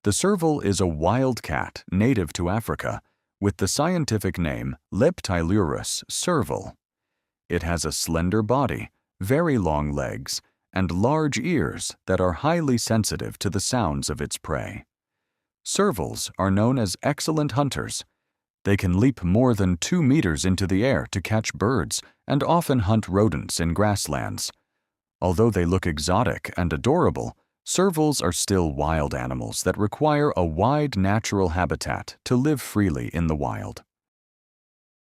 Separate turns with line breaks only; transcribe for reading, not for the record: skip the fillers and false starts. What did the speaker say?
The serval is a wild cat native to Africa with the scientific name Leptilurus serval. It has a slender body, very long legs, and large ears that are highly sensitive to the sounds of its prey. Servals are known as excellent hunters. They can leap more than 2 meters into the air to catch birds and often hunt rodents in grasslands. Although they look exotic and adorable, servals are still wild animals that require a wide natural habitat to live freely in the wild.